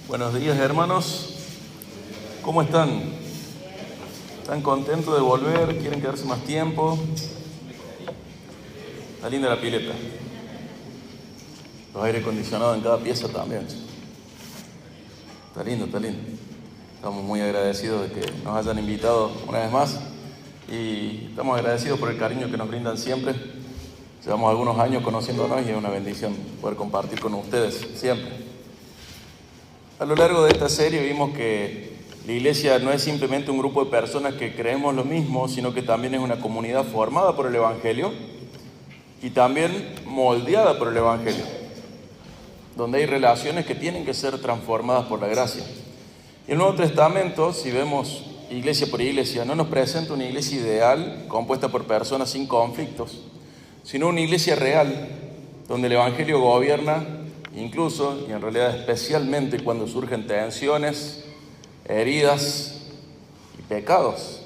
Buenos días, hermanos. ¿Cómo están? ¿Están contentos de volver? ¿Quieren quedarse más tiempo? Está linda la pileta. Los aire acondicionados en cada pieza también. Está lindo, está lindo. Estamos muy agradecidos de que nos hayan invitado una vez más y estamos agradecidos por el cariño que nos brindan siempre. Llevamos algunos años conociéndonos y es una bendición poder compartir con ustedes siempre. A lo largo de esta serie vimos que la iglesia no es simplemente un grupo de personas que creemos lo mismo, sino que también es una comunidad formada por el Evangelio y también moldeada por el Evangelio, donde hay relaciones que tienen que ser transformadas por la gracia. Y el Nuevo Testamento, si vemos iglesia por iglesia, no nos presenta una iglesia ideal compuesta por personas sin conflictos, sino una iglesia real, donde el Evangelio gobierna, incluso, y en realidad especialmente cuando surgen tensiones, heridas y pecados.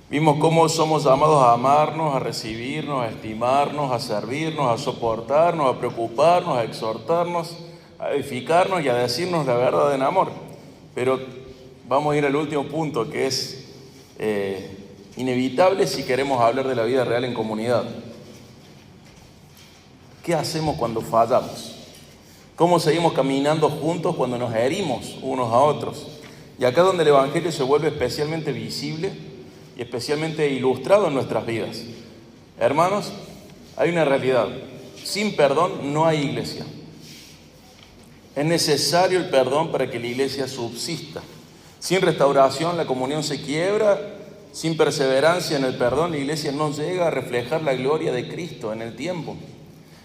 Vimos cómo somos llamados a amarnos, a recibirnos, a estimarnos, a servirnos, a soportarnos, a preocuparnos, a exhortarnos, a edificarnos y a decirnos la verdad en amor. Pero vamos a ir al último punto, que es inevitable si queremos hablar de la vida real en comunidad. ¿Qué hacemos cuando fallamos? ¿Cómo seguimos caminando juntos cuando nos herimos unos a otros? Y acá es donde el Evangelio se vuelve especialmente visible y especialmente ilustrado en nuestras vidas. Hermanos, hay una realidad. Sin perdón no hay iglesia. Es necesario el perdón para que la iglesia subsista. Sin restauración la comunión se quiebra. Sin perseverancia en el perdón la iglesia no llega a reflejar la gloria de Cristo en el tiempo.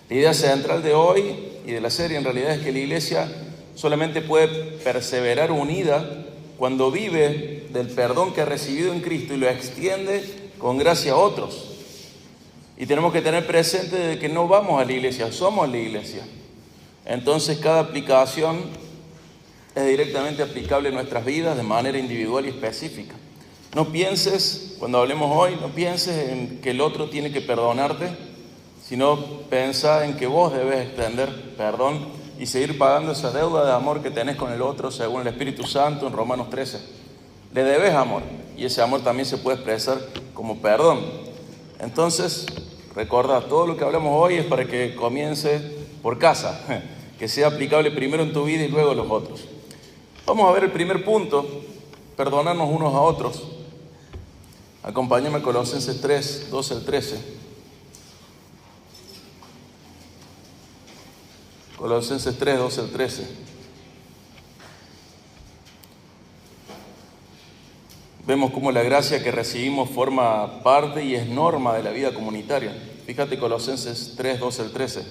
La idea central de hoy y de la serie en realidad es que la iglesia solamente puede perseverar unida cuando vive del perdón que ha recibido en Cristo y lo extiende con gracia a otros. Y tenemos que tener presente de que no vamos a la iglesia, somos la iglesia. Entonces cada aplicación es directamente aplicable en nuestras vidas de manera individual y específica. No pienses, cuando hablemos hoy, no pienses en que el otro tiene que perdonarte, sino pensá en que vos debes extender perdón y seguir pagando esa deuda de amor que tenés con el otro según el Espíritu Santo en Romanos 13. Le debes amor y ese amor también se puede expresar como perdón. Entonces, recordá, todo lo que hablamos hoy es para que comience por casa, que sea aplicable primero en tu vida y luego en los otros. Vamos a ver el primer punto, perdonarnos unos a otros. Acompáñame a Colosenses 3, 12 al 13. Colosenses 3, 12 al 13. Vemos cómo la gracia que recibimos forma parte y es norma de la vida comunitaria. Fíjate Colosenses 3, 12 al 13.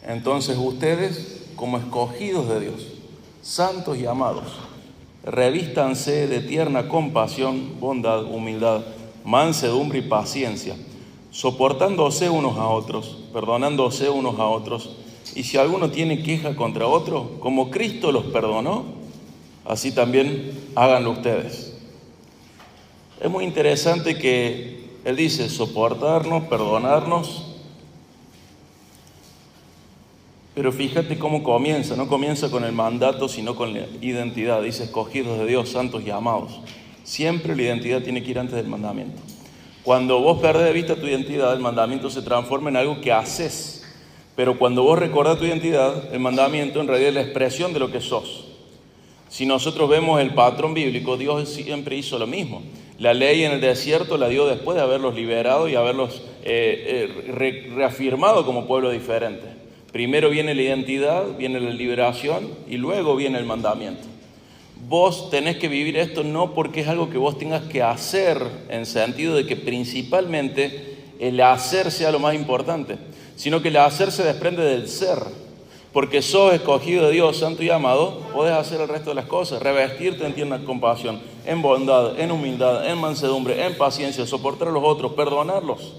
Entonces ustedes, como escogidos de Dios, santos y amados, revístanse de tierna compasión, bondad, humildad, mansedumbre y paciencia, soportándose unos a otros, perdonándose unos a otros, y si alguno tiene queja contra otro, como Cristo los perdonó, así también háganlo ustedes. Es muy interesante que Él dice soportarnos, perdonarnos, pero fíjate cómo comienza, no comienza con el mandato, sino con la identidad. Dice escogidos de Dios, santos y amados. Siempre la identidad tiene que ir antes del mandamiento. Cuando vos perdés de vista tu identidad, el mandamiento se transforma en algo que haces. Pero cuando vos recordás tu identidad, el mandamiento en realidad es la expresión de lo que sos. Si nosotros vemos el patrón bíblico, Dios siempre hizo lo mismo. La ley en el desierto la dio después de haberlos liberado y haberlos reafirmado como pueblo diferente. Primero viene la identidad, viene la liberación y luego viene el mandamiento. Vos tenés que vivir esto no porque es algo que vos tengas que hacer, en sentido de que principalmente el hacer sea lo más importante, sino que el hacer se desprende del ser. Porque sos escogido de Dios, santo y amado, podés hacer el resto de las cosas, revestirte en tierna compasión, en bondad, en humildad, en mansedumbre, en paciencia, soportar a los otros, perdonarlos.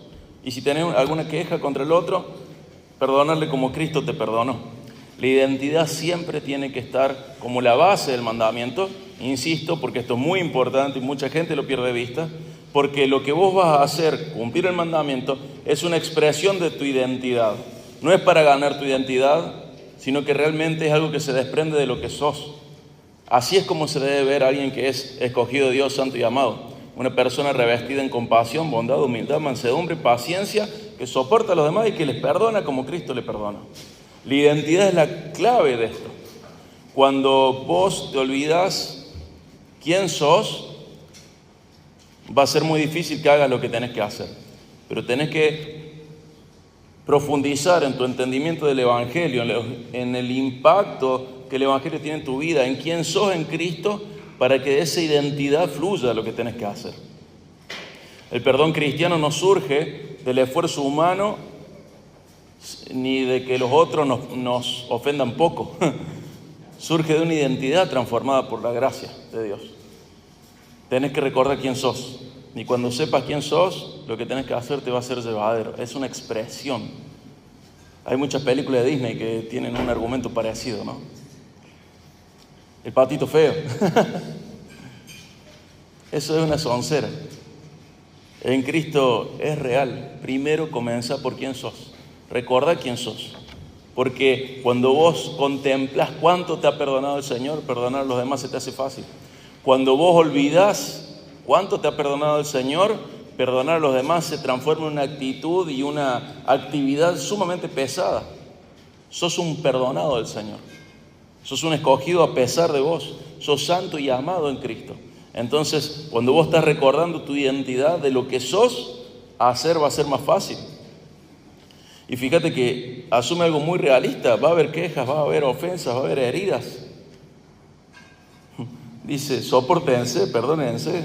Y si tenés alguna queja contra el otro, perdonarle como Cristo te perdonó. La identidad siempre tiene que estar como la base del mandamiento, insisto, porque esto es muy importante y mucha gente lo pierde de vista, porque lo que vos vas a hacer, cumplir el mandamiento, es una expresión de tu identidad. No es para ganar tu identidad, sino que realmente es algo que se desprende de lo que sos. Así es como se debe ver a alguien que es escogido de Dios, santo y amado. Una persona revestida en compasión, bondad, humildad, mansedumbre, paciencia, que soporta a los demás y que les perdona como Cristo le perdona. La identidad es la clave de esto. Cuando vos te olvidas quién sos, va a ser muy difícil que hagas lo que tenés que hacer. Pero tenés que profundizar en tu entendimiento del Evangelio, en el impacto que el Evangelio tiene en tu vida, en quién sos en Cristo, para que esa identidad fluya lo que tenés que hacer. El perdón cristiano no surge del esfuerzo humano ni de que los otros nos ofendan poco. Surge de una identidad transformada por la gracia de Dios. Tenés que recordar quién sos. Y cuando sepas quién sos, lo que tenés que hacer te va a ser llevadero. Es una expresión. Hay muchas películas de Disney que tienen un argumento parecido, ¿no? El patito feo. Eso es una soncera. En Cristo es real. Primero comienza por quién sos. Recordá quién sos. Porque cuando vos contemplas cuánto te ha perdonado el Señor, perdonar a los demás se te hace fácil. Cuando vos olvidás cuánto te ha perdonado el Señor, perdonar a los demás se transforma en una actitud y una actividad sumamente pesada. Sos un perdonado del Señor. Sos un escogido a pesar de vos. Sos santo y amado en Cristo. Entonces, cuando vos estás recordando tu identidad de lo que sos, hacer va a ser más fácil. Y fíjate que asume algo muy realista. Va a haber quejas, va a haber ofensas, va a haber heridas. Dice, sopórtense, perdónense.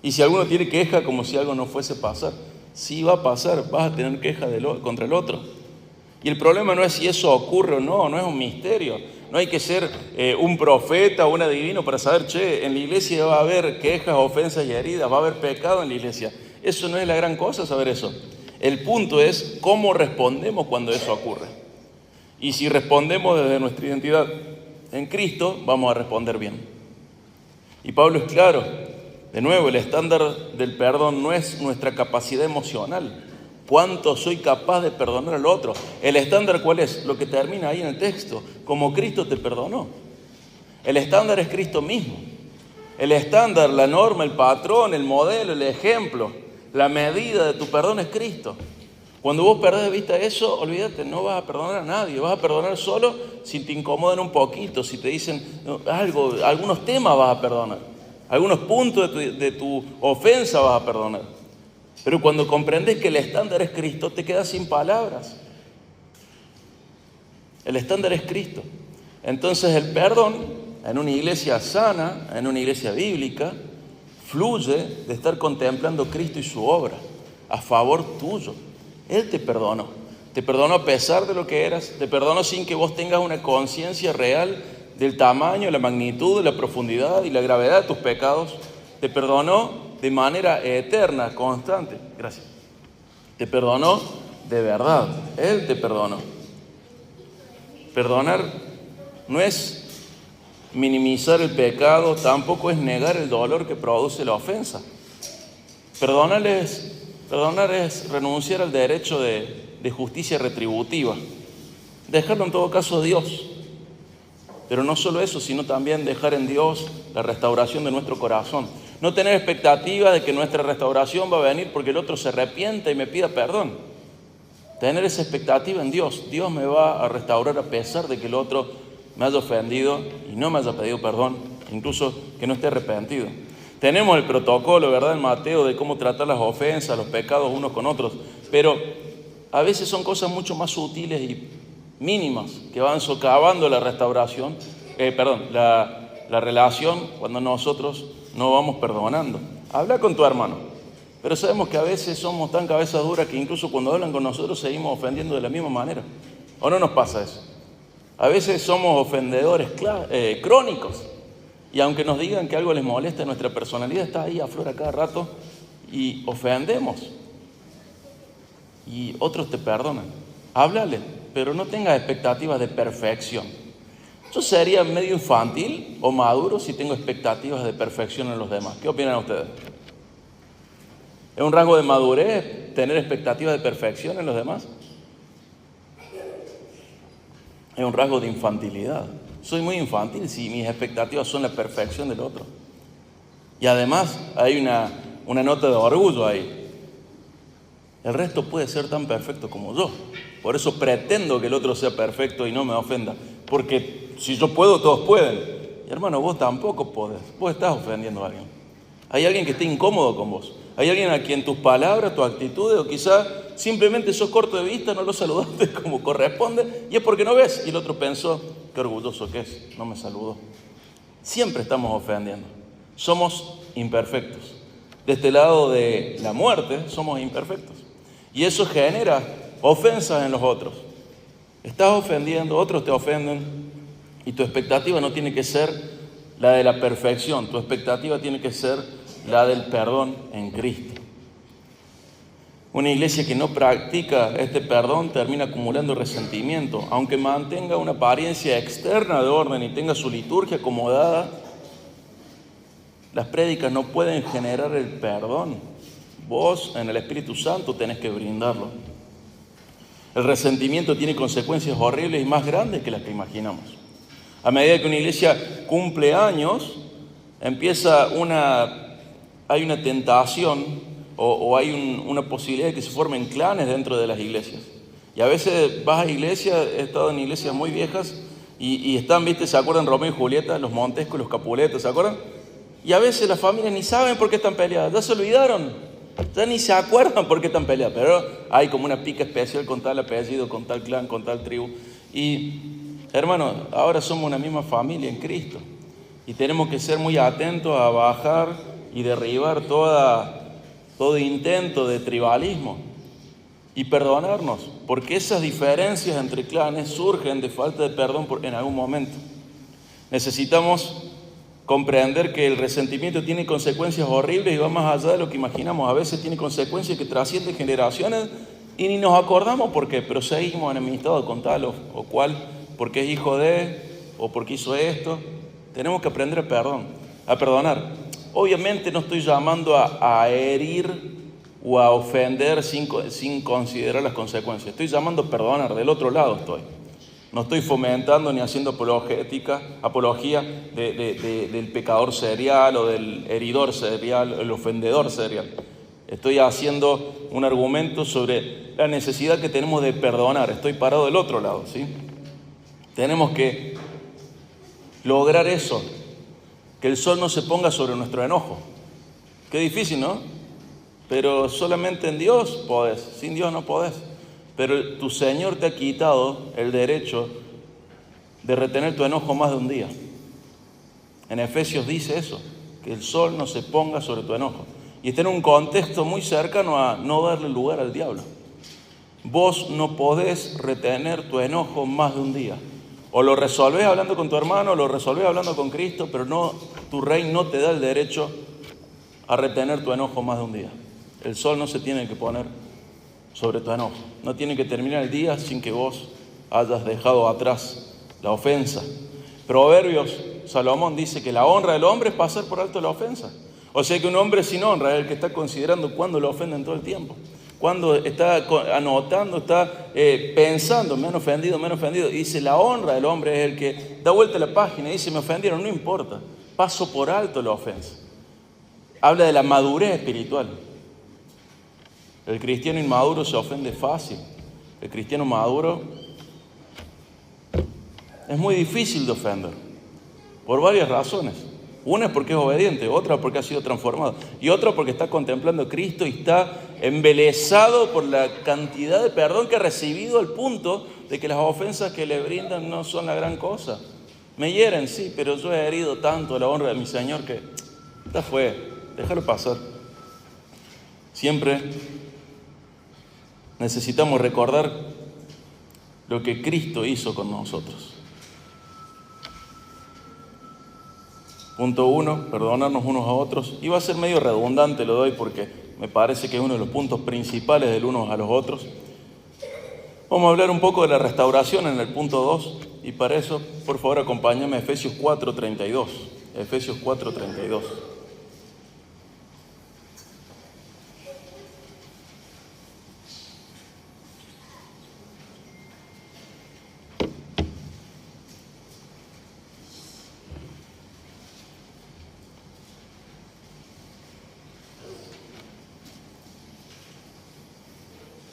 Y si alguno tiene queja como si algo no fuese a pasar, sí va a pasar, vas a tener queja contra el otro. Y el problema no es si eso ocurre o no, no es un misterio. No hay que ser un profeta o un adivino para saber, en la iglesia va a haber quejas, ofensas y heridas, va a haber pecado en la iglesia. Eso no es la gran cosa, saber eso. El punto es cómo respondemos cuando eso ocurre. Y si respondemos desde nuestra identidad en Cristo, vamos a responder bien. Y Pablo es claro, de nuevo, el estándar del perdón no es nuestra capacidad emocional. ¿Cuánto soy capaz de perdonar al otro? ¿El estándar cuál es? Lo que termina ahí en el texto, como Cristo te perdonó. El estándar es Cristo mismo. El estándar, la norma, el patrón, el modelo, el ejemplo, la medida de tu perdón es Cristo. Cuando vos perdés de vista eso, olvídate, no vas a perdonar a nadie. Vas a perdonar solo si te incomodan un poquito, si te dicen algo, algunos temas vas a perdonar. Algunos puntos de tu ofensa vas a perdonar. Pero cuando comprendes que el estándar es Cristo, te quedas sin palabras. El estándar es Cristo. Entonces el perdón en una iglesia sana, en una iglesia bíblica, fluye de estar contemplando Cristo y su obra a favor tuyo. Él te perdonó a pesar de lo que eras, te perdonó sin que vos tengas una conciencia real del tamaño, la magnitud, la profundidad y la gravedad de tus pecados. Te perdonó de manera eterna, constante. Gracias. Te perdonó de verdad. Él te perdonó. Perdonar no es minimizar el pecado, tampoco es negar el dolor que produce la ofensa. Perdonar es renunciar al derecho de justicia retributiva. Dejarlo en todo caso a Dios. Pero no solo eso, sino también dejar en Dios la restauración de nuestro corazón. No tener expectativa de que nuestra restauración va a venir porque el otro se arrepienta y me pida perdón. Tener esa expectativa en Dios. Dios me va a restaurar a pesar de que el otro me haya ofendido y no me haya pedido perdón, incluso que no esté arrepentido. Tenemos el protocolo, ¿verdad?, en Mateo, de cómo tratar las ofensas, los pecados unos con otros, pero a veces son cosas mucho más sutiles y mínimas que van socavando la restauración, la relación cuando nosotros no vamos perdonando. Habla con tu hermano, pero sabemos que a veces somos tan cabezas duras que incluso cuando hablan con nosotros seguimos ofendiendo de la misma manera. ¿O no nos pasa eso? A veces somos ofendedores crónicos y aunque nos digan que algo les molesta, nuestra personalidad está ahí a flor a cada rato y ofendemos y otros te perdonan. Háblale, pero no tengas expectativas de perfección. Yo sería medio infantil o maduro si tengo expectativas de perfección en los demás. ¿Qué opinan ustedes? ¿Es un rasgo de madurez tener expectativas de perfección en los demás? Es un rasgo de infantilidad. Soy muy infantil si mis expectativas son la perfección del otro. Y además hay una nota de orgullo ahí. El resto puede ser tan perfecto como yo. Por eso pretendo que el otro sea perfecto y no me ofenda. Porque si yo puedo, todos pueden. Y hermano, vos tampoco podés. Vos estás ofendiendo a alguien. Hay alguien que esté incómodo con vos. Hay alguien a quien tus palabras, tus actitudes, o quizás simplemente sos corto de vista, no lo saludaste como corresponde, y es porque no ves. Y el otro pensó, qué orgulloso que es, no me saludó. Siempre estamos ofendiendo. Somos imperfectos. De este lado de la muerte, somos imperfectos. Y eso genera ofensas en los otros. Estás ofendiendo, otros te ofenden, y tu expectativa no tiene que ser la de la perfección, tu expectativa tiene que ser la del perdón en Cristo. Una iglesia que no practica este perdón termina acumulando resentimiento, aunque mantenga una apariencia externa de orden y tenga su liturgia acomodada. Las prédicas no pueden generar el perdón. Vos, en el Espíritu Santo, tenés que brindarlo. El resentimiento tiene consecuencias horribles y más grandes que las que imaginamos. A medida que una iglesia cumple años, hay una tentación o hay una posibilidad de que se formen clanes dentro de las iglesias. Y a veces vas a iglesias, he estado en iglesias muy viejas y están, ¿viste? ¿Se acuerdan Romeo y Julieta, los Montescos, los Capuletos, ¿se acuerdan? Y a veces las familias ni saben por qué están peleadas, ya se olvidaron, ya ni se acuerdan por qué están peleadas, pero hay como una pica especial con tal apellido, con tal clan, con tal tribu. Y hermanos, ahora somos una misma familia en Cristo y tenemos que ser muy atentos a bajar y derribar todo intento de tribalismo y perdonarnos, porque esas diferencias entre clanes surgen de falta de perdón en algún momento. Necesitamos comprender que el resentimiento tiene consecuencias horribles y va más allá de lo que imaginamos. A veces tiene consecuencias que trascienden generaciones y ni nos acordamos por qué, pero seguimos enemistados con tal o cual, porque es hijo de, o porque hizo esto. Tenemos que aprender a perdonar. Obviamente no estoy llamando a herir o a ofender sin considerar las consecuencias. Estoy llamando a perdonar, del otro lado estoy. No estoy fomentando ni haciendo apología del pecador serial o del heridor serial, el ofendedor serial. Estoy haciendo un argumento sobre la necesidad que tenemos de perdonar. Estoy parado del otro lado, ¿sí? Tenemos que lograr eso, que el sol no se ponga sobre nuestro enojo. Qué difícil, ¿no? Pero solamente en Dios podés, sin Dios no podés. Pero tu Señor te ha quitado el derecho de retener tu enojo más de un día. En Efesios dice eso, que el sol no se ponga sobre tu enojo. Y está en un contexto muy cercano a no darle lugar al diablo. Vos no podés retener tu enojo más de un día. O lo resolvés hablando con tu hermano, o lo resolvés hablando con Cristo, pero no, tu rey no te da el derecho a retener tu enojo más de un día. El sol no se tiene que poner sobre tu enojo. No tiene que terminar el día sin que vos hayas dejado atrás la ofensa. Proverbios, Salomón dice que la honra del hombre es pasar por alto la ofensa. O sea que un hombre sin honra es el que está considerando cuándo lo ofenden todo el tiempo. Cuando está anotando, está pensando, me han ofendido. Y dice, la honra del hombre es el que da vuelta a la página y dice, me ofendieron, no importa, paso por alto la ofensa. Habla de la madurez espiritual. El cristiano inmaduro se ofende fácil. El cristiano maduro es muy difícil de ofender, por varias razones. Una es porque es obediente, otra porque ha sido transformado, y otra porque está contemplando a Cristo y está embelesado por la cantidad de perdón que ha recibido, al punto de que las ofensas que le brindan no son la gran cosa. Me hieren, sí, pero yo he herido tanto a la honra de mi Señor que ya fue, déjalo pasar. Siempre necesitamos recordar lo que Cristo hizo con nosotros. Punto 1, perdonarnos unos a otros. Y va a ser medio redundante, lo doy porque me parece que es uno de los puntos principales del unos a los otros. Vamos a hablar un poco de la restauración en el punto 2. Y para eso, por favor, acompáñame a Efesios 4:32. Efesios 4:32.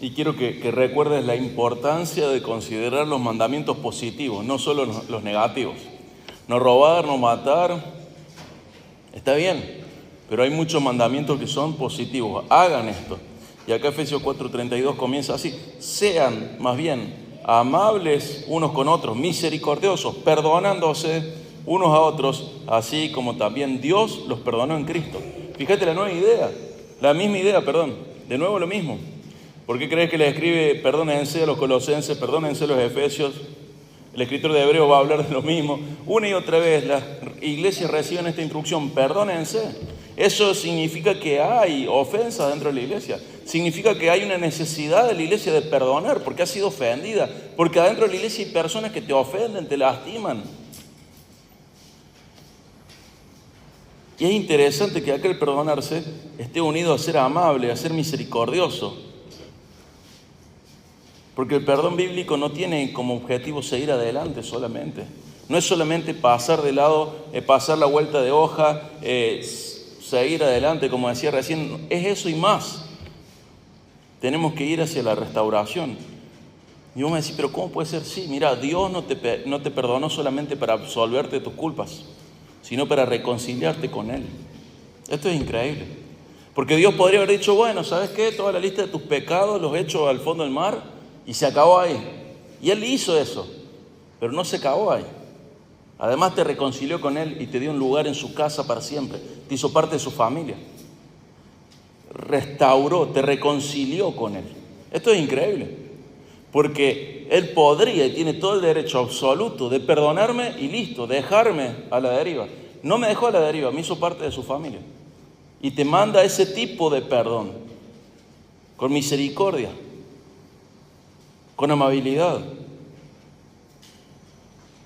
Y quiero que recuerdes la importancia de considerar los mandamientos positivos, no solo los negativos. No robar, no matar, está bien, pero hay muchos mandamientos que son positivos. Hagan esto. Y acá Efesios 4:32 comienza así: sean más bien amables unos con otros, misericordiosos, perdonándose unos a otros, así como también Dios los perdonó en Cristo. Fíjate la misma idea, de nuevo lo mismo. ¿Por qué crees que le escribe perdónense a los colosenses, perdónense a los efesios? El escritor de Hebreos va a hablar de lo mismo. Una y otra vez las iglesias reciben esta instrucción: perdónense. Eso significa que hay ofensas dentro de la iglesia. Significa que hay una necesidad de la iglesia de perdonar porque ha sido ofendida. Porque adentro de la iglesia hay personas que te ofenden, te lastiman. Y es interesante que aquel perdonarse esté unido a ser amable, a ser misericordioso. Porque el perdón bíblico no tiene como objetivo seguir adelante solamente. No es solamente pasar de lado, pasar la vuelta de hoja, seguir adelante, como decía recién. Es eso y más. Tenemos que ir hacia la restauración. Y vos me decís, pero ¿cómo puede ser? Sí, mira, Dios no te perdonó solamente para absolverte de tus culpas, sino para reconciliarte con Él. Esto es increíble. Porque Dios podría haber dicho, bueno, ¿sabes qué? Toda la lista de tus pecados los echo al fondo del mar y se acabó ahí. Y Él hizo eso, pero no se acabó ahí. Además te reconcilió con Él y te dio un lugar en su casa para siempre. Te hizo parte de su familia. Restauró, te reconcilió con Él. Esto es increíble. Porque Él podría y tiene todo el derecho absoluto de perdonarme y listo, dejarme a la deriva. No me dejó a la deriva, me hizo parte de su familia. Y te manda ese tipo de perdón, con misericordia, con amabilidad.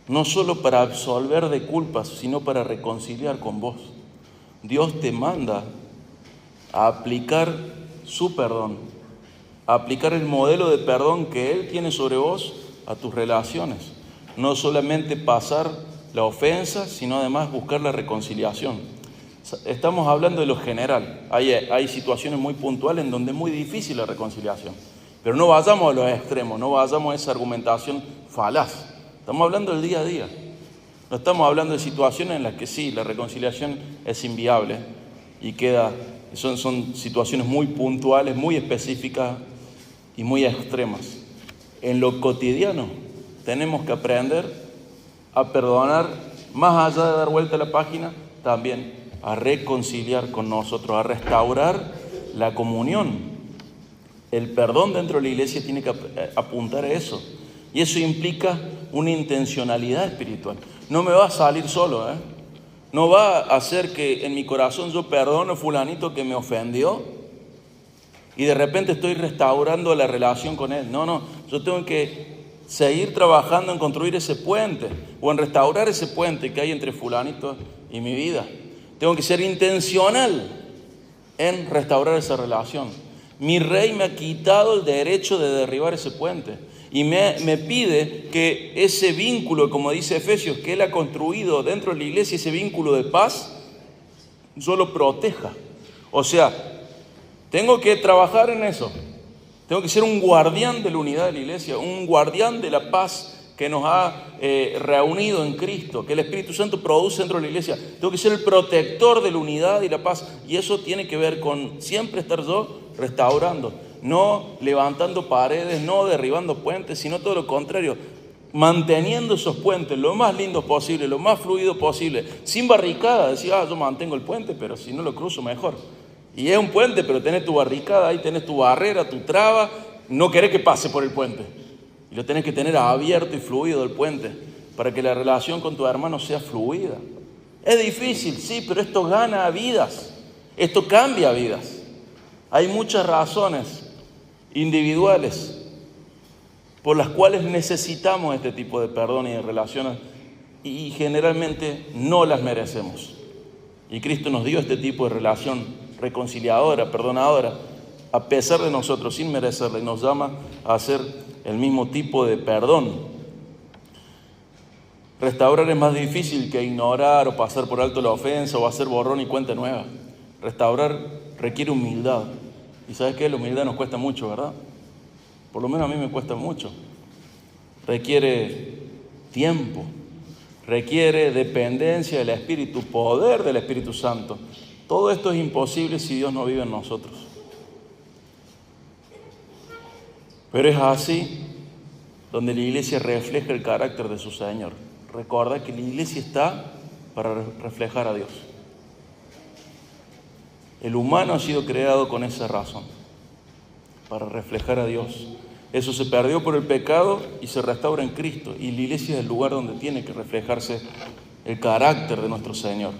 No solo para absolver de culpas, sino para reconciliar con vos. Dios te manda a aplicar su perdón, a aplicar el modelo de perdón que Él tiene sobre vos a tus relaciones. No solamente pasar la ofensa, sino además buscar la reconciliación. Estamos hablando de lo general. Hay situaciones muy puntuales en donde es muy difícil la reconciliación. Pero no vayamos a los extremos, no vayamos a esa argumentación falaz. Estamos hablando del día a día. No estamos hablando de situaciones en las que sí, la reconciliación es inviable y son situaciones muy puntuales, muy específicas y muy extremas. En lo cotidiano tenemos que aprender a perdonar, más allá de dar vuelta a la página, también a reconciliar con nosotros, a restaurar la comunión. El perdón dentro de la iglesia tiene que apuntar a eso. Y eso implica una intencionalidad espiritual. No me va a salir solo, No va a hacer que en mi corazón yo perdono a fulanito que me ofendió y de repente estoy restaurando la relación con él. No, yo tengo que seguir trabajando en construir ese puente o en restaurar ese puente que hay entre fulanito y mi vida. Tengo que ser intencional en restaurar esa relación. Mi rey me ha quitado el derecho de derribar ese puente y me pide que ese vínculo, como dice Efesios, que Él ha construido dentro de la iglesia, ese vínculo de paz, yo lo proteja. O sea, tengo que trabajar en eso. Tengo que ser un guardián de la unidad de la iglesia, un guardián de la paz que nos ha reunido en Cristo, que el Espíritu Santo produce dentro de la iglesia. Tengo que ser el protector de la unidad y la paz. Y eso tiene que ver con siempre estar yo restaurando, no levantando paredes, no derribando puentes, sino todo lo contrario, manteniendo esos puentes lo más lindos posible, lo más fluido posible, sin barricada. Decir, yo mantengo el puente, pero si no lo cruzo mejor. Y es un puente, pero tenés tu barricada, ahí tenés tu barrera, tu traba, no querés que pase por el puente. Y lo tenés que tener abierto y fluido el puente, para que la relación con tu hermano sea fluida. Es difícil, sí, pero esto gana vidas, esto cambia vidas. Hay muchas razones individuales por las cuales necesitamos este tipo de perdón y de relaciones y generalmente no las merecemos. Y Cristo nos dio este tipo de relación reconciliadora, perdonadora, a pesar de nosotros, sin merecerla, y nos llama a hacer el mismo tipo de perdón. Restaurar es más difícil que ignorar o pasar por alto la ofensa o hacer borrón y cuenta nueva. Restaurar requiere humildad. ¿Y sabes qué? La humildad nos cuesta mucho, ¿verdad? Por lo menos a mí me cuesta mucho. Requiere tiempo, requiere dependencia del Espíritu, poder del Espíritu Santo. Todo esto es imposible si Dios no vive en nosotros. Pero es así donde la iglesia refleja el carácter de su Señor. Recuerda que la iglesia está para reflejar a Dios. El humano ha sido creado con esa razón, para reflejar a Dios. Eso se perdió por el pecado y se restaura en Cristo. Y la iglesia es el lugar donde tiene que reflejarse el carácter de nuestro Señor.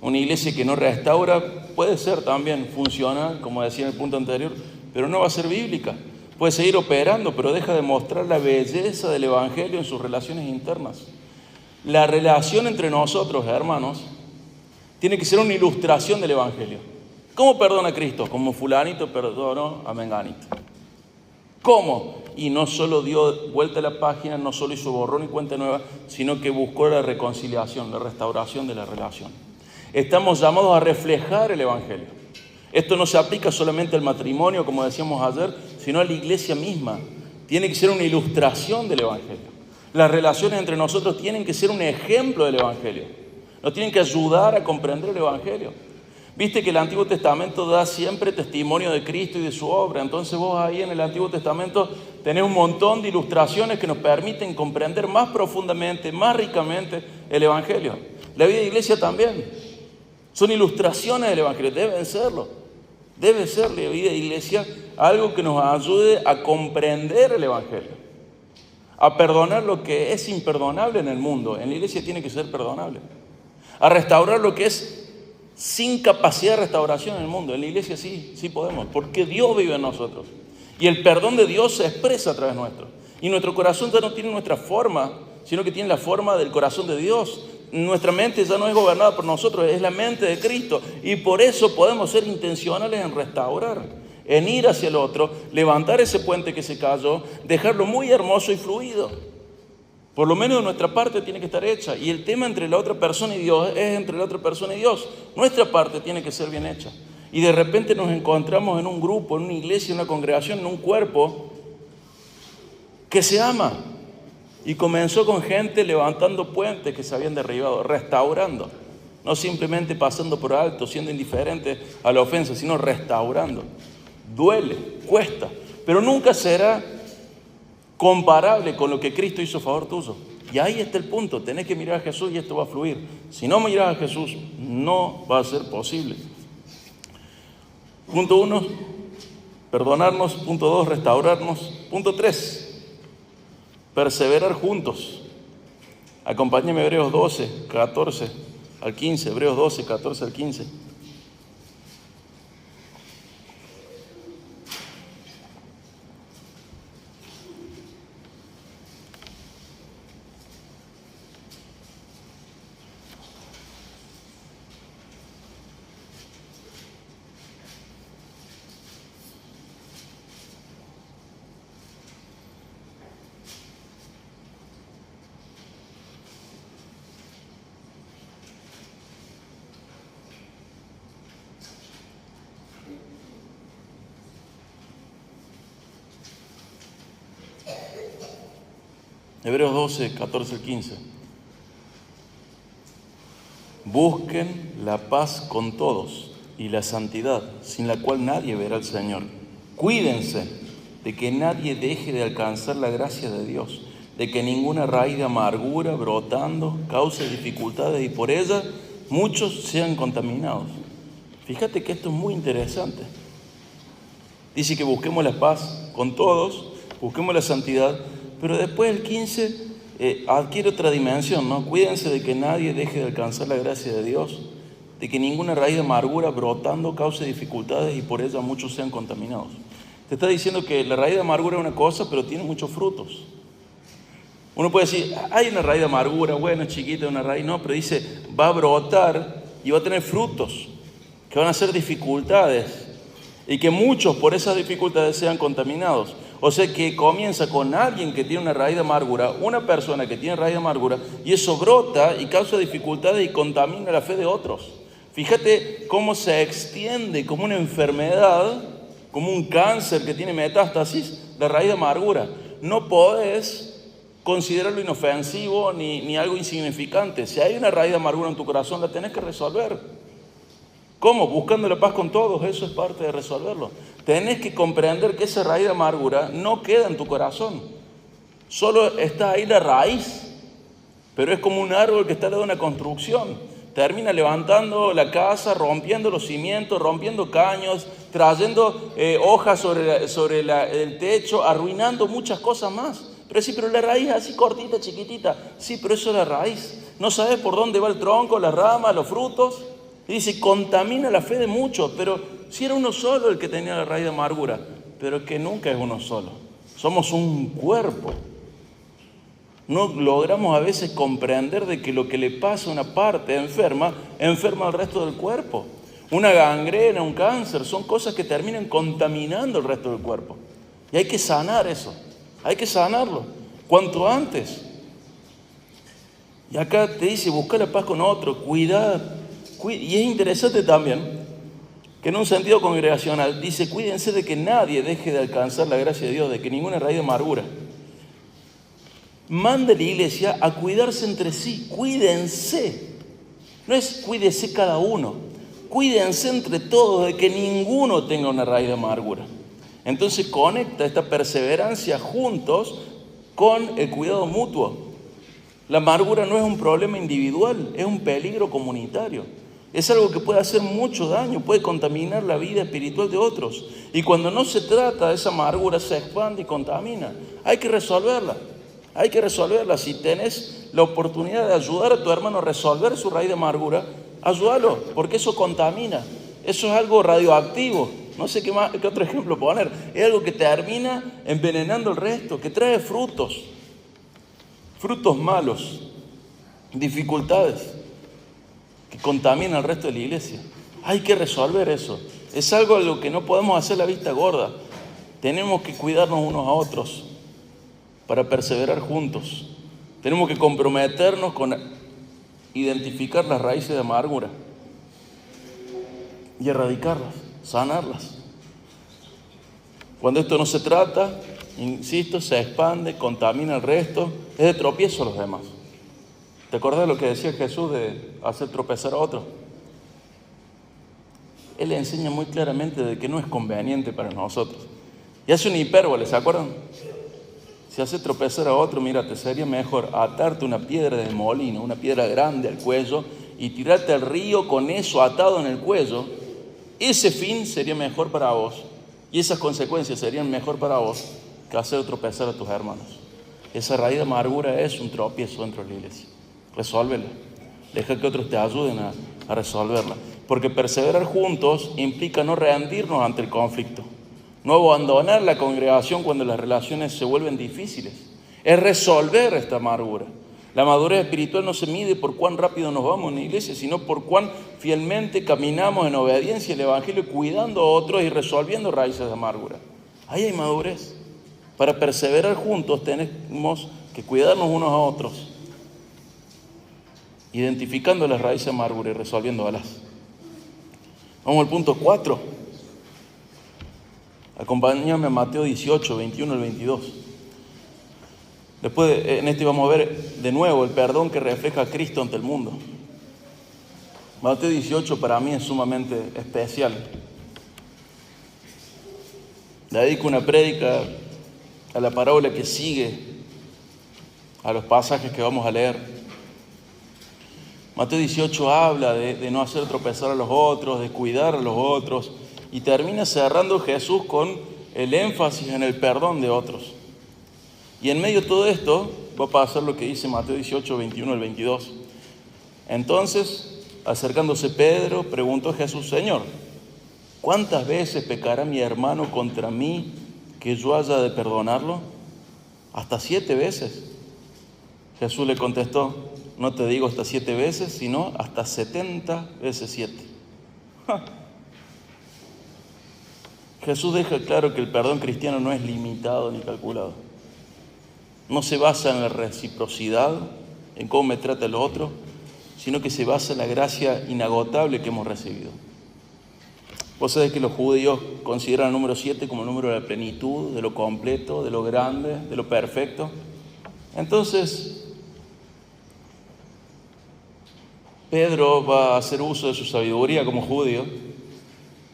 Una iglesia que no restaura puede ser también funcional, como decía en el punto anterior, pero no va a ser bíblica. Puede seguir operando, pero deja de mostrar la belleza del Evangelio en sus relaciones internas. La relación entre nosotros, hermanos, tiene que ser una ilustración del Evangelio. ¿Cómo perdona Cristo? Como fulanito perdonó a menganito. ¿Cómo? Y no solo dio vuelta a la página, no solo hizo borrón y cuenta nueva, sino que buscó la reconciliación, la restauración de la relación. Estamos llamados a reflejar el Evangelio. Esto no se aplica solamente al matrimonio, como decíamos ayer, sino a la iglesia misma. Tiene que ser una ilustración del Evangelio. Las relaciones entre nosotros tienen que ser un ejemplo del Evangelio. Nos tienen que ayudar a comprender el Evangelio. Viste que el Antiguo Testamento da siempre testimonio de Cristo y de su obra. Entonces vos ahí en el Antiguo Testamento tenés un montón de ilustraciones que nos permiten comprender más profundamente, más ricamente el Evangelio. La vida de iglesia también. Son ilustraciones del Evangelio, deben serlo. Debe ser la vida de iglesia algo que nos ayude a comprender el Evangelio. A perdonar lo que es imperdonable en el mundo. En la iglesia tiene que ser perdonable. A restaurar lo que es sin capacidad de restauración en el mundo. En la iglesia sí podemos, porque Dios vive en nosotros. Y el perdón de Dios se expresa a través nuestro. Y nuestro corazón ya no tiene nuestra forma, sino que tiene la forma del corazón de Dios. Nuestra mente ya no es gobernada por nosotros, es la mente de Cristo. Y por eso podemos ser intencionales en restaurar, en ir hacia el otro, levantar ese puente que se cayó, dejarlo muy hermoso y fluido. Por lo menos de nuestra parte tiene que estar hecha. Y el tema entre la otra persona y Dios es entre la otra persona y Dios. Nuestra parte tiene que ser bien hecha. Y de repente nos encontramos en un grupo, en una iglesia, en una congregación, en un cuerpo que se ama. Y comenzó con gente levantando puentes que se habían derribado, restaurando. No simplemente pasando por alto, siendo indiferente a la ofensa, sino restaurando. Duele, cuesta, pero nunca será comparable con lo que Cristo hizo a favor tuyo. Y ahí está el punto, tenés que mirar a Jesús y esto va a fluir. Si no mirás a Jesús, no va a ser posible. Punto 1, perdonarnos. Punto 2, restaurarnos. Punto 3, perseverar juntos. Acompáñeme a Hebreos 12, 14 al 15. Hebreos 12, 14 al 15. Hebreos 12, 14 al 15. Busquen la paz con todos y la santidad, sin la cual nadie verá al Señor. Cuídense de que nadie deje de alcanzar la gracia de Dios, de que ninguna raíz de amargura brotando cause dificultades y por ella muchos sean contaminados. Fíjate que esto es muy interesante. Dice que busquemos la paz con todos, busquemos la santidad, pero después el 15 adquiere otra dimensión, ¿no? Cuídense de que nadie deje de alcanzar la gracia de Dios, de que ninguna raíz de amargura brotando cause dificultades y por ella muchos sean contaminados. Te está diciendo que la raíz de amargura es una cosa, pero tiene muchos frutos. Uno puede decir, hay una raíz de amargura, bueno, chiquita, una raíz, no, pero dice, va a brotar y va a tener frutos, que van a ser dificultades, y que muchos por esas dificultades sean contaminados. O sea que comienza con alguien que tiene una raíz de amargura, una persona que tiene raíz de amargura, y eso brota y causa dificultades y contamina la fe de otros. Fíjate cómo se extiende como una enfermedad, como un cáncer que tiene metástasis, la raíz de amargura. No podés considerarlo inofensivo ni algo insignificante. Si hay una raíz de amargura en tu corazón, la tenés que resolver. ¿Cómo? Buscando la paz con todos, eso es parte de resolverlo. Tenés que comprender que esa raíz de amargura no queda en tu corazón. Solo está ahí la raíz, pero es como un árbol que está al lado de una construcción. Termina levantando la casa, rompiendo los cimientos, rompiendo caños, trayendo hojas sobre el techo, arruinando muchas cosas más. Pero sí, pero la raíz es así cortita, chiquitita. Sí, pero eso es la raíz. No sabes por dónde va el tronco, las ramas, los frutos. Y dice, contamina la fe de muchos. Pero si era uno solo el que tenía la raíz de amargura, pero es que nunca es uno solo. Somos un cuerpo. No logramos a veces comprender de que lo que le pasa a una parte enferma al resto del cuerpo. Una gangrena, un cáncer, son cosas que terminan contaminando el resto del cuerpo. Y hay que sanar eso, hay que sanarlo, cuanto antes. Y acá te dice, busca la paz con otro, cuidad. Y es interesante también que en un sentido congregacional dice, cuídense de que nadie deje de alcanzar la gracia de Dios, de que ninguna raíz de amargura. Manda a la iglesia a cuidarse entre sí, cuídense. No es cuídese cada uno, cuídense entre todos de que ninguno tenga una raíz de amargura. Entonces conecta esta perseverancia juntos con el cuidado mutuo. La amargura no es un problema individual, es un peligro comunitario. Es algo que puede hacer mucho daño, puede contaminar la vida espiritual de otros. Y cuando no se trata de esa amargura, se expande y contamina. Hay que resolverla. Hay que resolverla. Si tenés la oportunidad de ayudar a tu hermano a resolver su raíz de amargura, ayúdalo, porque eso contamina. Eso es algo radioactivo. No sé qué otro ejemplo poner. Es algo que termina envenenando el resto, que trae frutos malos, dificultades, que contaminan al resto de la iglesia. Hay que resolver eso. Es algo a lo que no podemos hacer la vista gorda. Tenemos que cuidarnos unos a otros para perseverar juntos. Tenemos que comprometernos con identificar las raíces de amargura y erradicarlas, sanarlas. Cuando esto no se trata, insisto, se expande, contamina el resto, es de tropiezo a los demás. ¿Te acordás de lo que decía Jesús de hacer tropezar a otro? Él le enseña muy claramente de que no es conveniente para nosotros. Y hace una hipérbole, ¿se acuerdan? Si hace tropezar a otro, mira, te sería mejor atarte una piedra de molino, una piedra grande al cuello y tirarte al río con eso atado en el cuello. Ese fin sería mejor para vos y esas consecuencias serían mejor para vos que hacer tropezar a tus hermanos. Esa raíz de amargura es un tropiezo dentro de la iglesia. Resuélvela. Deja que otros te ayuden a resolverla. Porque perseverar juntos implica no rendirnos ante el conflicto. No abandonar la congregación cuando las relaciones se vuelven difíciles. Es resolver esta amargura. La madurez espiritual no se mide por cuán rápido nos vamos en la iglesia, sino por cuán fielmente caminamos en obediencia al Evangelio, cuidando a otros y resolviendo raíces de amargura. Ahí hay madurez. Para perseverar juntos tenemos que cuidarnos unos a otros, identificando las raíces de amargura y resolviéndolas. Vamos al punto 4. Acompáñame a Mateo 18, 21 al 22. Después, en este vamos a ver de nuevo el perdón que refleja a Cristo ante el mundo. Mateo 18 para mí es sumamente especial. Le dedico una prédica a la parábola que sigue, a los pasajes que vamos a leer. Mateo 18 habla de no hacer tropezar a los otros, de cuidar a los otros, y termina cerrando Jesús con el énfasis en el perdón de otros. Y en medio de todo esto va a pasar lo que dice Mateo 18, 21 al 22. Entonces, acercándose Pedro, preguntó a Jesús: Señor, ¿cuántas veces pecará mi hermano contra mí que yo haya de perdonarlo? ¿Hasta 7 veces? Jesús le contestó: no te digo hasta 7 veces, sino hasta 70 veces 7. Jesús deja claro que el perdón cristiano no es limitado ni calculado. No se basa en la reciprocidad, en cómo me trata el otro, sino que se basa en la gracia inagotable que hemos recibido. Vos sabés que los judíos consideran el número 7 como el número de la plenitud, de lo completo, de lo grande, de lo perfecto. Entonces, Pedro va a hacer uso de su sabiduría como judío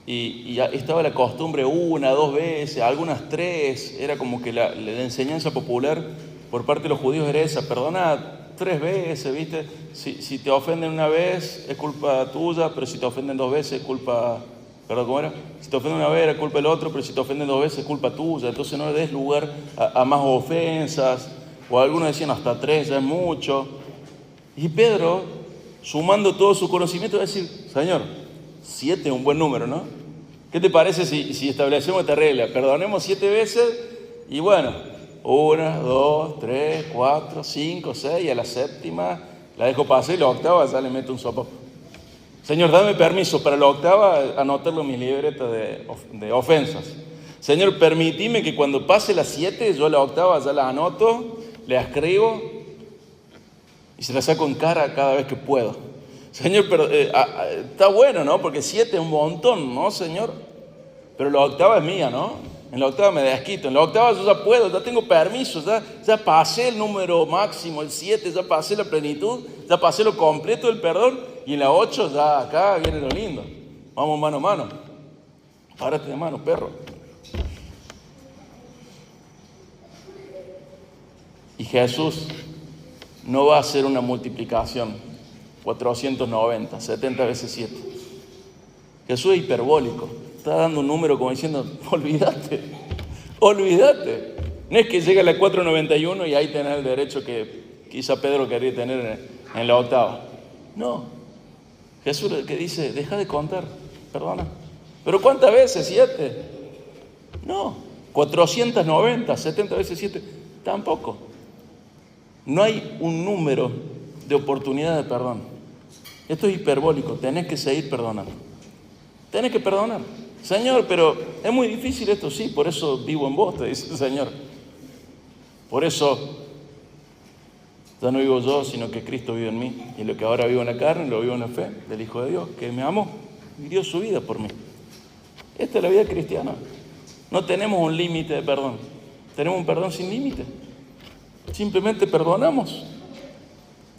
y estaba la costumbre 1, 2 veces, algunas 3, era como que la enseñanza popular por parte de los judíos era esa: perdona 3 veces, ¿viste? Si te ofenden una vez es culpa tuya, pero si te ofenden 2 veces es culpa... Perdón, ¿cómo era? Si te ofenden una vez es culpa del otro, pero si te ofenden 2 veces es culpa tuya. Entonces no le des lugar a más ofensas, o algunos decían hasta 3 ya es mucho. Y Pedro, sumando todo su conocimiento, va a decir: Señor, 7 es un buen número, ¿no? ¿Qué te parece si establecemos esta regla? Perdonemos 7 veces y bueno, 1, 2, 3, 4, 5, 6, y a la séptima la dejo pasar y la octava ya le meto un sopapo. Señor, dame permiso para la octava anotarlo en mi libreta de ofensas. Señor, permitime que cuando pase las 7, yo la octava ya la anoto, la escribo y se la saco en cara cada vez que puedo. Señor, pero está bueno, ¿no? Porque 7 es un montón, ¿no, Señor? Pero la octava es mía, ¿no? En la octava me desquito. En la octava yo ya puedo, ya tengo permiso, ya pasé el número máximo, el 7, ya pasé la plenitud, ya pasé lo completo del perdón. Y en la 8 ya acá viene lo lindo. Vamos mano a mano. Párate de mano, perro. Y Jesús no va a hacer una multiplicación 490, 70 veces 7. Jesús es hiperbólico. Está dando un número como diciendo: olvídate. No es que llega a la 491 y ahí tenés el derecho que quizá Pedro quería tener en la octava. No. Jesús que dice: deja de contar, perdona. ¿Pero cuántas veces? 7. No. 490, 70 veces 7, tampoco. No hay un número de oportunidad de perdón. Esto es hiperbólico, tenés que seguir perdonando. Tenés que perdonar. Señor, pero es muy difícil esto. Sí, por eso vivo en vos, te dice el Señor. Por eso ya no vivo yo, sino que Cristo vive en mí. Y lo que ahora vivo en la carne, lo vivo en la fe del Hijo de Dios, que me amó y dio su vida por mí. Esta es la vida cristiana. No tenemos un límite de perdón. Tenemos un perdón sin límite. Simplemente perdonamos.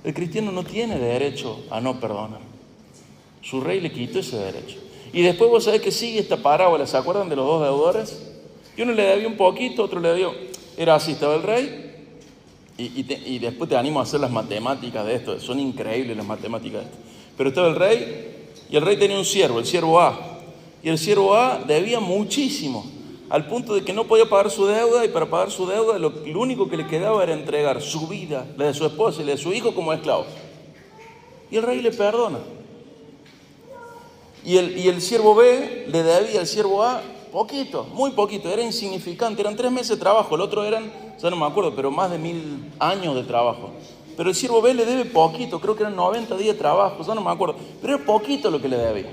El cristiano no tiene derecho a no perdonar. Su rey le quitó ese derecho. Y después vos sabés que sigue esta parábola. ¿Se acuerdan de los 2 deudores? Y uno le debió un poquito, otro le debió. Era así, estaba el rey. Y después te animo a hacer las matemáticas de esto. Son increíbles las matemáticas de esto. Pero estaba el rey, y el rey tenía un siervo, el siervo A. Y el siervo A debía muchísimo, al punto de que no podía pagar su deuda, y para pagar su deuda lo único que le quedaba era entregar su vida, la de su esposa y la de su hijo, como esclavos. Y el rey le perdona. Y el siervo B le debía al siervo A poquito, muy poquito, era insignificante, eran 3 meses de trabajo, el otro eran, ya no me acuerdo, pero más de 1000 años de trabajo. Pero el siervo B le debe poquito, creo que eran 90 días de trabajo, ya no me acuerdo, pero era poquito lo que le debía.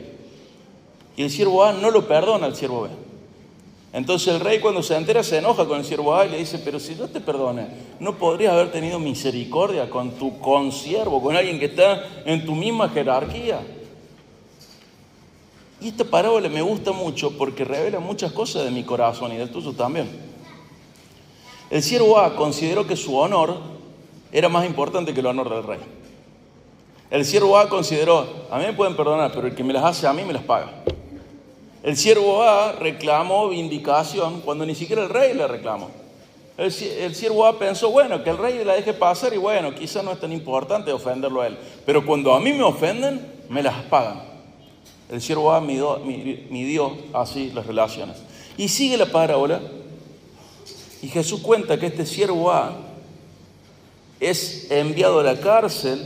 Y el siervo A no lo perdona al siervo B. Entonces el rey, cuando se entera, se enoja con el siervo A y le dice: pero si yo te perdoné, ¿no podrías haber tenido misericordia con tu consiervo, con alguien que está en tu misma jerarquía? Y esta parábola me gusta mucho porque revela muchas cosas de mi corazón y del tuyo también. El siervo A consideró que su honor era más importante que el honor del rey. El siervo A consideró: a mí me pueden perdonar, pero el que me las hace a mí me las paga. El siervo A reclamó vindicación cuando ni siquiera el rey le reclamó. El siervo A pensó: bueno, que el rey la deje pasar y bueno, quizás no es tan importante ofenderlo a él. Pero cuando a mí me ofenden, me las pagan. El siervo A midió así las relaciones. Y sigue la parábola. Y Jesús cuenta que este siervo A es enviado a la cárcel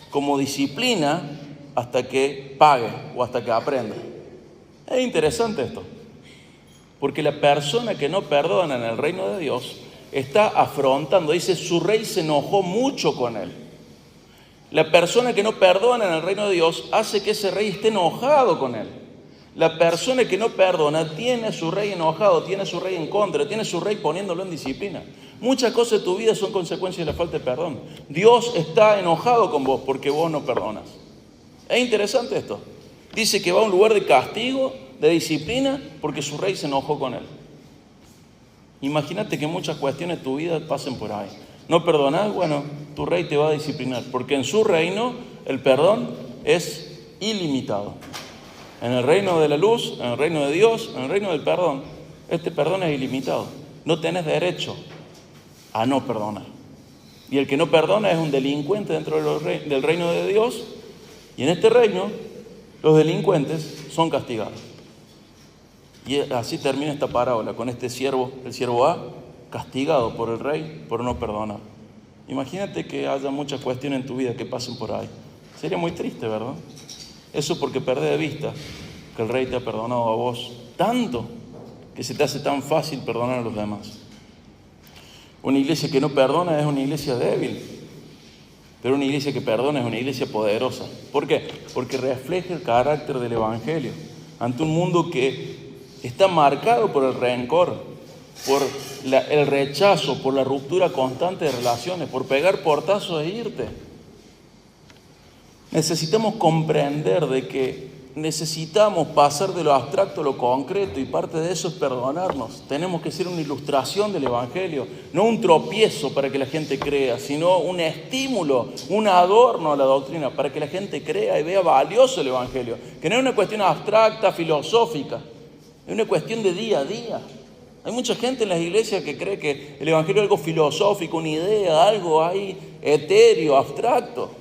como disciplina hasta que pague o hasta que aprenda. Es interesante esto, porque la persona que no perdona en el reino de Dios está afrontando, dice, su rey se enojó mucho con él. La persona que no perdona en el reino de Dios hace que ese rey esté enojado con él. La persona que no perdona tiene a su rey enojado, tiene a su rey en contra, tiene a su rey poniéndolo en disciplina. Muchas cosas de tu vida son consecuencias de la falta de perdón. Dios está enojado con vos porque vos no perdonas. Es interesante esto. Dice que va a un lugar de castigo de disciplina porque su rey se enojó con él. Imagínate que muchas cuestiones de tu vida pasen por ahí. No perdonás, bueno, tu rey te va a disciplinar, porque en su reino el perdón es ilimitado. En el reino de la luz, en el reino de Dios, en el reino del perdón, este perdón es ilimitado. No tenés derecho a no perdonar. Y el que no perdona es un delincuente dentro del reino de Dios, y en este reino los delincuentes son castigados. Y así termina esta parábola con este siervo, el siervo A, castigado por el rey por no perdonar. Imagínate que haya muchas cuestiones en tu vida que pasen por ahí. Sería muy triste, ¿verdad? Eso porque perdés de vista que el rey te ha perdonado a vos tanto que se te hace tan fácil perdonar a los demás. Una iglesia que no perdona es una iglesia débil, pero una iglesia que perdona es una iglesia poderosa. ¿Por qué? Porque refleja el carácter del Evangelio ante un mundo que está marcado por el rencor, por el rechazo, por la ruptura constante de relaciones, por pegar portazos e irte. Necesitamos comprender de que necesitamos pasar de lo abstracto a lo concreto, y parte de eso es perdonarnos. Tenemos que ser una ilustración del Evangelio, no un tropiezo para que la gente crea, sino un estímulo, un adorno a la doctrina para que la gente crea y vea valioso el Evangelio, que no es una cuestión abstracta, filosófica, es una cuestión de día a día. Hay mucha gente en las iglesias que cree que el Evangelio es algo filosófico, una idea, algo ahí etéreo, abstracto.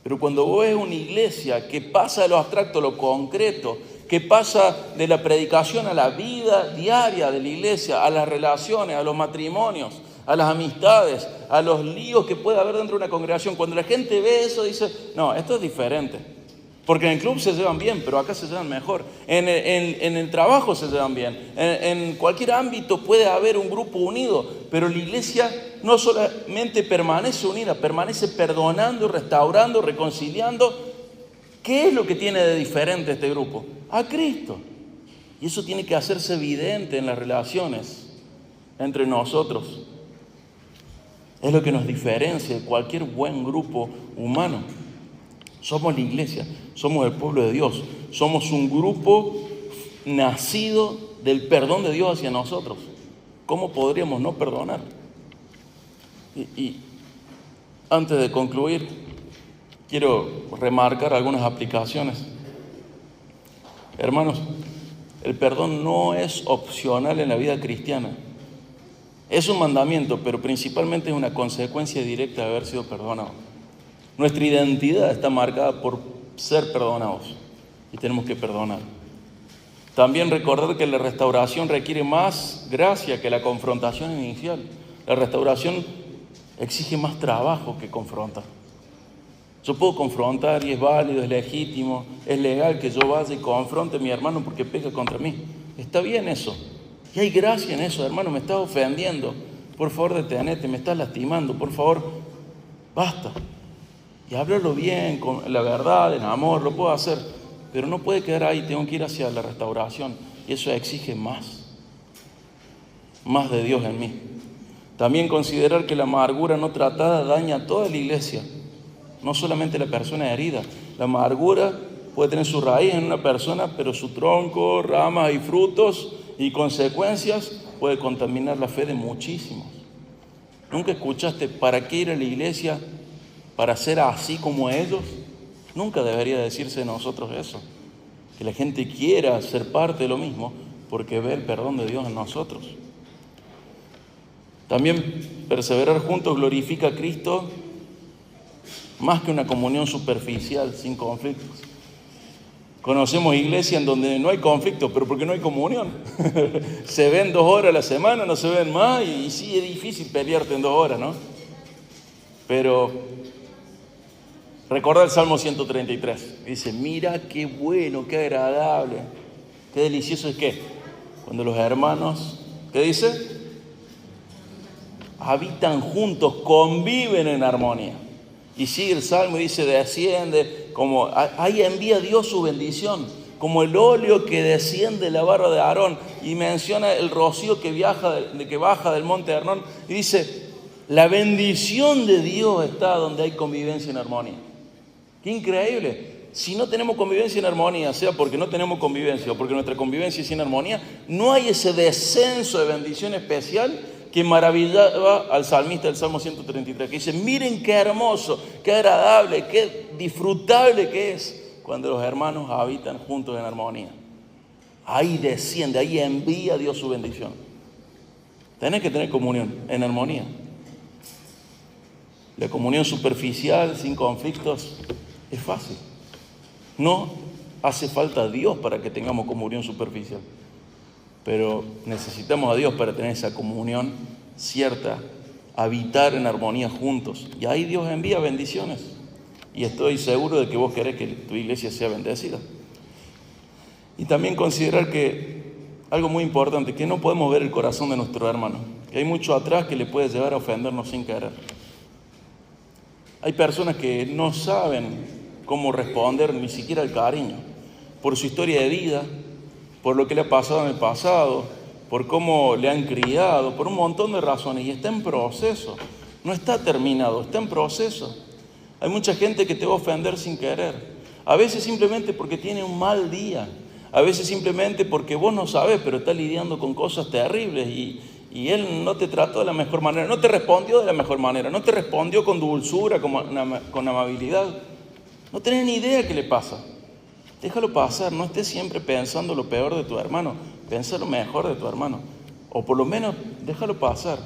Pero cuando vos ves una iglesia que pasa de lo abstracto a lo concreto, que pasa de la predicación a la vida diaria de la iglesia, a las relaciones, a los matrimonios, a las amistades, a los líos que puede haber dentro de una congregación, cuando la gente ve eso dice, no, esto es diferente. Porque en el club se llevan bien, pero acá se llevan mejor. En el trabajo se llevan bien. En cualquier ámbito puede haber un grupo unido, pero la iglesia no solamente permanece unida, permanece perdonando, restaurando, reconciliando. ¿Qué es lo que tiene de diferente este grupo? A Cristo. Y eso tiene que hacerse evidente en las relaciones entre nosotros. Es lo que nos diferencia de cualquier buen grupo humano. Somos la iglesia, somos el pueblo de Dios, somos un grupo nacido del perdón de Dios hacia nosotros. ¿Cómo podríamos no perdonar? Y antes de concluir, quiero remarcar algunas aplicaciones. Hermanos, el perdón no es opcional en la vida cristiana. Es un mandamiento, pero principalmente es una consecuencia directa de haber sido perdonado. Nuestra identidad está marcada por ser perdonados y tenemos que perdonar. También recordar que la restauración requiere más gracia que la confrontación inicial. La restauración exige más trabajo que confrontar. Yo puedo confrontar y es válido, es legítimo, es legal que yo vaya y confronte a mi hermano porque peca contra mí. Está bien eso. Y hay gracia en eso, hermano, me estás ofendiendo. Por favor, detenete, me estás lastimando, por favor, basta. Y hablarlo bien, con la verdad, en amor, lo puedo hacer, pero no puede quedar ahí, tengo que ir hacia la restauración. Y eso exige más de Dios en mí. También considerar que la amargura no tratada daña a toda la iglesia, no solamente a la persona herida. La amargura puede tener su raíz en una persona, pero su tronco, ramas y frutos y consecuencias puede contaminar la fe de muchísimos. ¿Nunca escuchaste para qué ir a la iglesia? ¿Para ser así como ellos? Nunca debería decirse de nosotros eso. Que la gente quiera ser parte de lo mismo porque ve el perdón de Dios en nosotros. También perseverar juntos glorifica a Cristo más que una comunión superficial, sin conflictos. Conocemos iglesias en donde no hay conflicto, pero porque no hay comunión. Se ven 2 horas a la semana, no se ven más, y sí es difícil pelearte en 2 horas, ¿no? Pero recuerda el Salmo 133. Dice, mira qué bueno, qué agradable, qué delicioso es que cuando los hermanos, ¿qué dice? Habitan juntos, conviven en armonía. Y sigue el Salmo y dice, desciende, como ahí envía Dios su bendición, como el óleo que desciende de la barba de Aarón, y menciona el rocío que baja del monte de Hermón, y dice, la bendición de Dios está donde hay convivencia en armonía. ¡Qué increíble! Si no tenemos convivencia en armonía, sea porque no tenemos convivencia o porque nuestra convivencia es en armonía, no hay ese descenso de bendición especial que maravillaba al salmista del Salmo 133, que dice, miren qué hermoso, qué agradable, qué disfrutable que es cuando los hermanos habitan juntos en armonía. Ahí desciende, ahí envía Dios su bendición. Tenés que tener comunión en armonía. La comunión superficial, sin conflictos, es fácil. No hace falta a Dios para que tengamos comunión superficial, pero necesitamos a Dios para tener esa comunión cierta, habitar en armonía juntos. Y ahí Dios envía bendiciones. Y estoy seguro de que vos querés que tu iglesia sea bendecida. Y también considerar que algo muy importante, que no podemos ver el corazón de nuestro hermano, que hay mucho atrás que le puede llevar a ofendernos sin querer. Hay personas que no saben cómo responder ni siquiera al cariño, por su historia de vida, por lo que le ha pasado en el pasado, por cómo le han criado, por un montón de razones, y está en proceso, no está terminado, está en proceso. Hay mucha gente que te va a ofender sin querer, a veces simplemente porque tiene un mal día, a veces simplemente porque vos no sabés, pero está lidiando con cosas terribles y él no te trató de la mejor manera, no te respondió de la mejor manera, no te respondió con dulzura, con amabilidad. No tenés ni idea qué le pasa. Déjalo pasar, no estés siempre pensando lo peor de tu hermano, piensa lo mejor de tu hermano. O por lo menos déjalo pasar.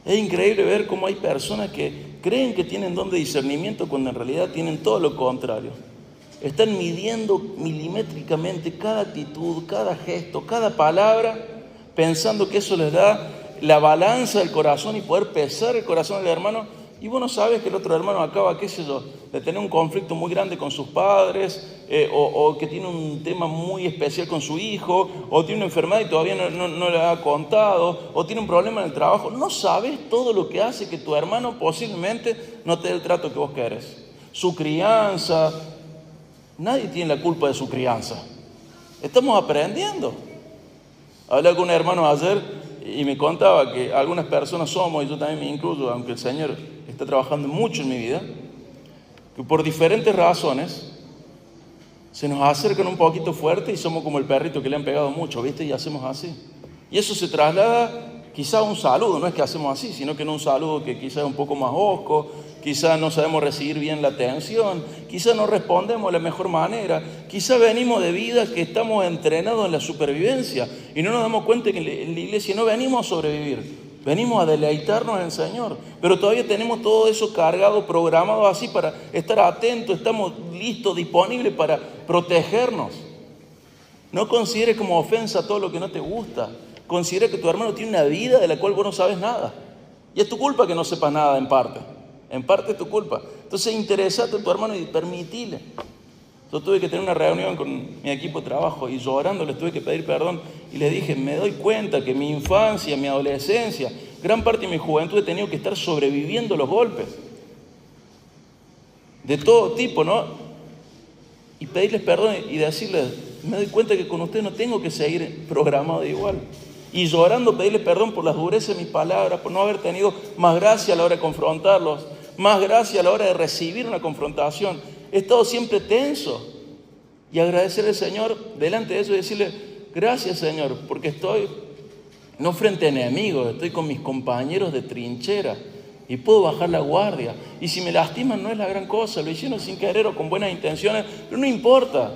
Es increíble ver cómo hay personas que creen que tienen don de discernimiento cuando en realidad tienen todo lo contrario. Están midiendo milimétricamente cada actitud, cada gesto, cada palabra, pensando que eso les da la balanza del corazón y poder pesar el corazón del hermano. Y vos no sabes que el otro hermano acaba, qué sé yo, de tener un conflicto muy grande con sus padres, o que tiene un tema muy especial con su hijo, o tiene una enfermedad y todavía no le ha contado, o tiene un problema en el trabajo. No sabes todo lo que hace que tu hermano posiblemente no te dé el trato que vos querés. Su crianza, nadie tiene la culpa de su crianza. Estamos aprendiendo. Hablé con un hermano ayer y me contaba que algunas personas somos, y yo también me incluyo, aunque el Señor está trabajando mucho en mi vida, que por diferentes razones se nos acercan un poquito fuerte y somos como el perrito que le han pegado mucho, ¿viste? Y hacemos así. Y eso se traslada quizá a un saludo, no es que hacemos así, sino que en un saludo que quizá es un poco más hosco, quizá no sabemos recibir bien la atención, quizá no respondemos de la mejor manera, quizá venimos de vidas que estamos entrenados en la supervivencia y no nos damos cuenta que en la iglesia no venimos a sobrevivir. Venimos a deleitarnos en el Señor, pero todavía tenemos todo eso cargado, programado así para estar atentos, estamos listos, disponibles para protegernos. No consideres como ofensa todo lo que no te gusta. Considera que tu hermano tiene una vida de la cual vos no sabes nada. Y es tu culpa que no sepas nada en parte. En parte es tu culpa. Entonces interesate en tu hermano y permitile. Yo tuve que tener una reunión con mi equipo de trabajo y llorando les tuve que pedir perdón y les dije, me doy cuenta que mi infancia, mi adolescencia, gran parte de mi juventud he tenido que estar sobreviviendo los golpes. De todo tipo, ¿no? Y pedirles perdón y decirles, me doy cuenta que con ustedes no tengo que seguir programado igual. Y llorando pedirles perdón por las durezas de mis palabras, por no haber tenido más gracia a la hora de confrontarlos, más gracia a la hora de recibir una confrontación. He estado siempre tenso. Y agradecerle al Señor delante de eso y decirle, gracias Señor, porque estoy no frente a enemigos, estoy con mis compañeros de trinchera y puedo bajar la guardia. Y si me lastiman no es la gran cosa, lo hicieron sin querer o con buenas intenciones, pero no importa.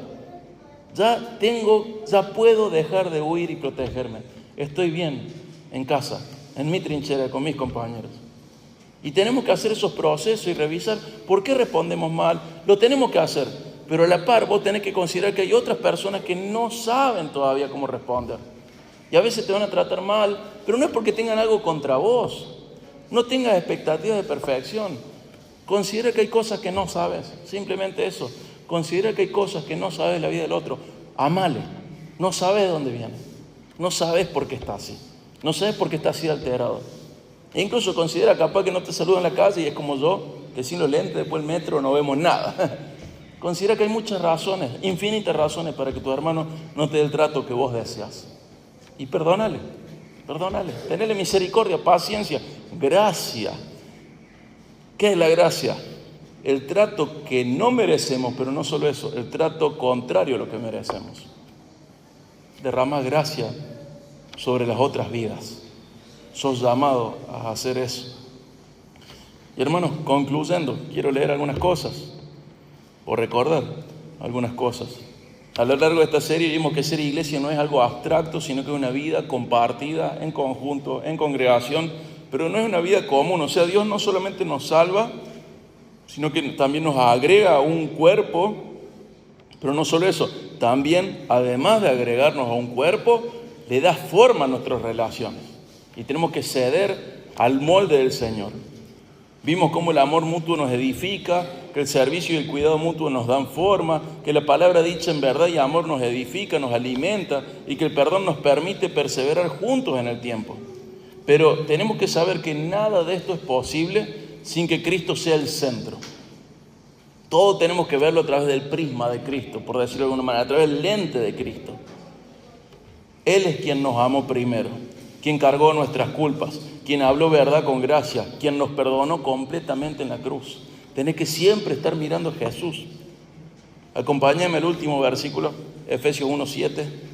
Ya puedo dejar de huir y protegerme. Estoy bien en casa, en mi trinchera, con mis compañeros. Y tenemos que hacer esos procesos y revisar por qué respondemos mal. Lo tenemos que hacer, pero a la par vos tenés que considerar que hay otras personas que no saben todavía cómo responder. Y a veces te van a tratar mal, pero no es porque tengan algo contra vos. No tengas expectativas de perfección. Considera que hay cosas que no sabes, simplemente eso. Considera que hay cosas que no sabes de la vida del otro. Amale, no sabes de dónde viene. No sabes por qué está así. No sabes por qué está así alterado. E incluso considera capaz que no te saluda en la calle y es como yo, que sin los lentes después del metro no vemos nada. Considera que hay muchas razones, infinitas razones para que tu hermano no te dé el trato que vos deseas. Y perdónale, tenele misericordia, paciencia, gracia. ¿Qué es la gracia? el trato que no merecemos, pero no solo eso, el trato contrario a lo que merecemos. Derrama gracia sobre las otras vidas. Sos llamado a hacer eso. Y hermanos, concluyendo, quiero leer algunas cosas, o recordar algunas cosas. A lo largo de esta serie vimos que ser iglesia no es algo abstracto, sino que es una vida compartida en conjunto, en congregación, pero no es una vida común. O sea, Dios no solamente nos salva, sino que también nos agrega a un cuerpo, pero no solo eso, también, además de agregarnos a un cuerpo, le da forma a nuestras relaciones. Y tenemos que ceder al molde del Señor. Vimos cómo el amor mutuo nos edifica, que el servicio y el cuidado mutuo nos dan forma, que la palabra dicha en verdad y amor nos edifica, nos alimenta y que el perdón nos permite perseverar juntos en el tiempo. Pero tenemos que saber que nada de esto es posible sin que Cristo sea el centro. Todo tenemos que verlo a través del prisma de Cristo, por decirlo de alguna manera, a través del lente de Cristo. Él es quien nos amó primero, quien cargó nuestras culpas, quien habló verdad con gracia, quien nos perdonó completamente en la cruz. Tenés que siempre estar mirando a Jesús. Acompáñame al último versículo, Efesios 1:7.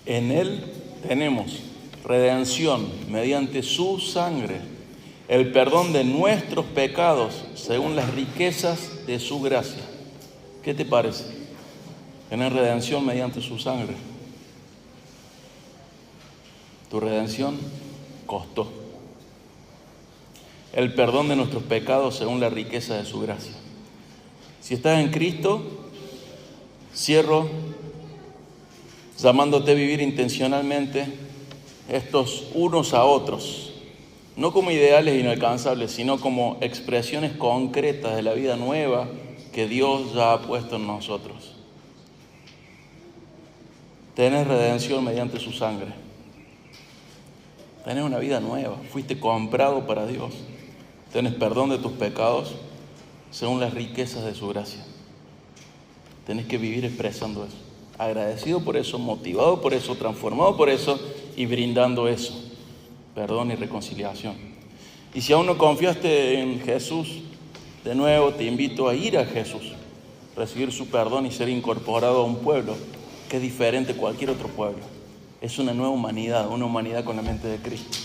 En Él tenemos redención mediante su sangre, el perdón de nuestros pecados según las riquezas de su gracia. ¿Qué te parece? Tener redención mediante su sangre. Tu redención costó. El perdón de nuestros pecados según la riqueza de su gracia. Si estás en Cristo, cierro llamándote a vivir intencionalmente estos unos a otros, no como ideales inalcanzables, sino como expresiones concretas de la vida nueva que Dios ya ha puesto en nosotros. Tenés redención mediante su sangre. Tenés una vida nueva, fuiste comprado para Dios. Tenés perdón de tus pecados según las riquezas de su gracia. Tenés que vivir expresando eso. Agradecido por eso, motivado por eso, transformado por eso y brindando eso, perdón y reconciliación. Y si aún no confiaste en Jesús, de nuevo te invito a ir a Jesús, recibir su perdón y ser incorporado a un pueblo que es diferente a cualquier otro pueblo. Es una nueva humanidad, una humanidad con la mente de Cristo,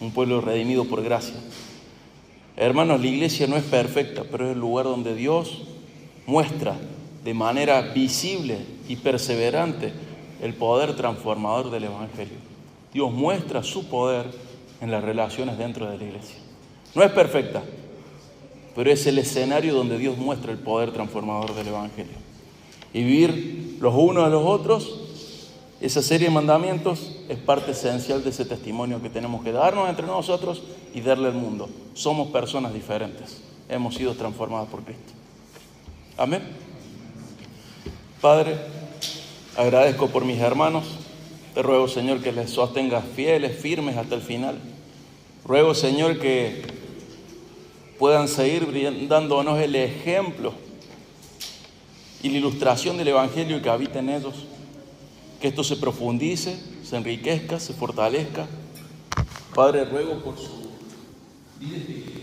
un pueblo redimido por gracia. Hermanos, la iglesia no es perfecta, pero es el lugar donde Dios muestra de manera visible y perseverante el poder transformador del Evangelio. Dios muestra su poder en las relaciones dentro de la iglesia. No es perfecta, pero es el escenario donde Dios muestra el poder transformador del Evangelio. Y vivir los unos a los otros, esa serie de mandamientos es parte esencial de ese testimonio que tenemos que darnos entre nosotros y darle al mundo. Somos personas diferentes, hemos sido transformados por Cristo. Amén. Padre, agradezco por mis hermanos. Te ruego, Señor, que les sostengas fieles, firmes hasta el final. Ruego, Señor, que puedan seguir dándonos el ejemplo y la ilustración del Evangelio que habita en ellos. Que esto se profundice, se enriquezca, se fortalezca. Padre, ruego por su vida.